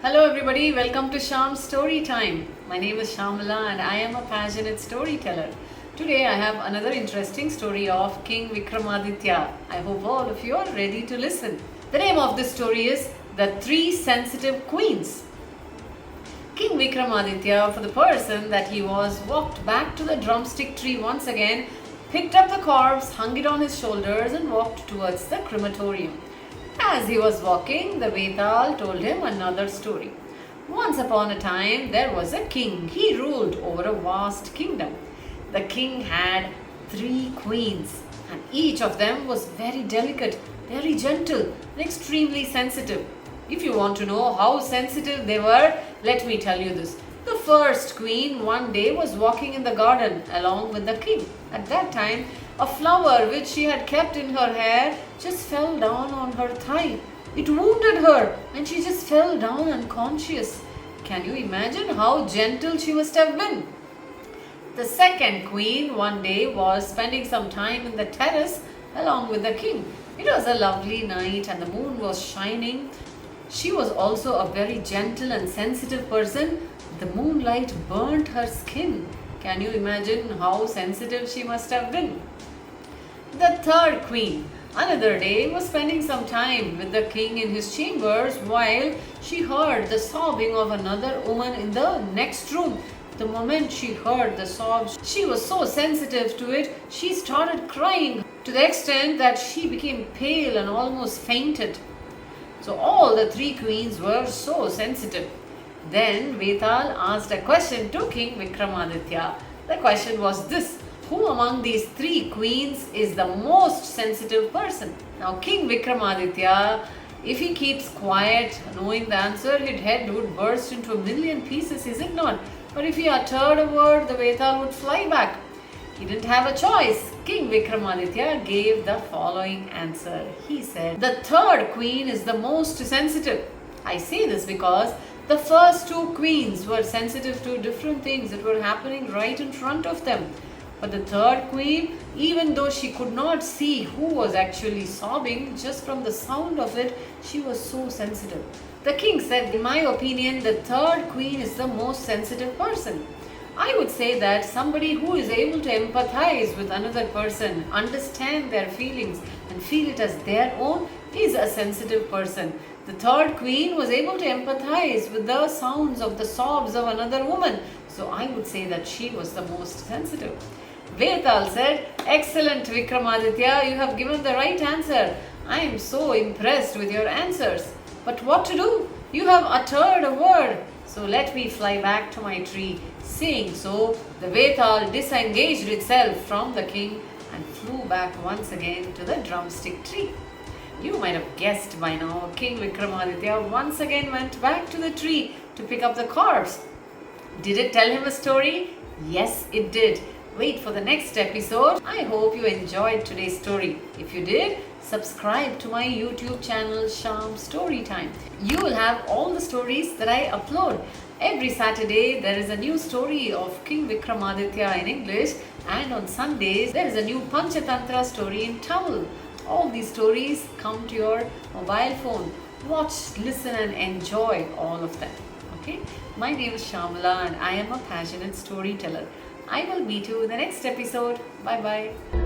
Hello everybody, welcome to Shyam's Storytime. My name is Shyamala and I am a passionate storyteller. Today I have another interesting story of King Vikramaditya. I hope all of you are ready to listen. The name of this story is The Three Sensitive Queens. King Vikramaditya, for the person that he was, walked back to the drumstick tree once again, picked up the corpse, hung it on his shoulders and walked towards the crematorium. As he was walking, the vetal told him another story. Once upon a time, there was a king. He ruled over a vast kingdom. The king had 3 queens, and each of them was very delicate, very gentle, and extremely sensitive. If you want to know how sensitive they were, let me tell you this. The first queen one day was walking in the garden along with the king. At that time, a flower which she had kept in her hair just fell down on her thigh. It wounded her and she just fell down unconscious. Can you imagine how gentle she must have been? The second queen one day was spending some time in the terrace along with the king. It was a lovely night and the moon was shining. She was also a very gentle and sensitive person. The moonlight burnt her skin. Can you imagine how sensitive she must have been? The third queen another day was spending some time with the king in his chambers while she heard the sobbing of another woman in the next room. The moment she heard the sobs, she was so sensitive to it, she started crying to the extent that she became pale and almost fainted. So all the 3 queens were so sensitive. Then Vetal asked a question to King Vikramaditya. The question was this: who among these 3 queens is the most sensitive person? Now King Vikramaditya, if he keeps quiet knowing the answer, his head would burst into a million pieces, is it not? But if he uttered a word, the Vetal would fly back. He didn't have a choice. King Vikramaditya gave the following answer. He said, the third queen is the most sensitive. I say this because the first 2 queens were sensitive to different things that were happening right in front of them. But the third queen, even though she could not see who was actually sobbing, just from the sound of it, she was so sensitive. The king said, in my opinion, the third queen is the most sensitive person. I would say that somebody who is able to empathize with another person, understand their feelings and feel it as their own, is a sensitive person. The third queen was able to empathize with the sounds of the sobs of another woman. So I would say that she was the most sensitive. Vetal said, excellent Vikramaditya, you have given the right answer. I am so impressed with your answers. But what to do? You have uttered a word. So let me fly back to my tree. Saying so, the Vetal disengaged itself from the king and flew back once again to the drumstick tree. You might have guessed by now, King Vikramaditya once again went back to the tree to pick up the corpse. Did it tell him a story? Yes, it did. Wait for the next episode. I hope you enjoyed today's story. If you did, subscribe to my YouTube channel Shyam's Storytime. You will have all the stories that I upload. Every Saturday there is a new story of King Vikramaditya in English, and on Sundays there is a new Panchatantra story in Tamil. All these stories come to your mobile phone. Watch, listen and enjoy all of them. Okay? My name is Shyamala and I am a passionate storyteller. I will meet you in the next episode. Bye bye.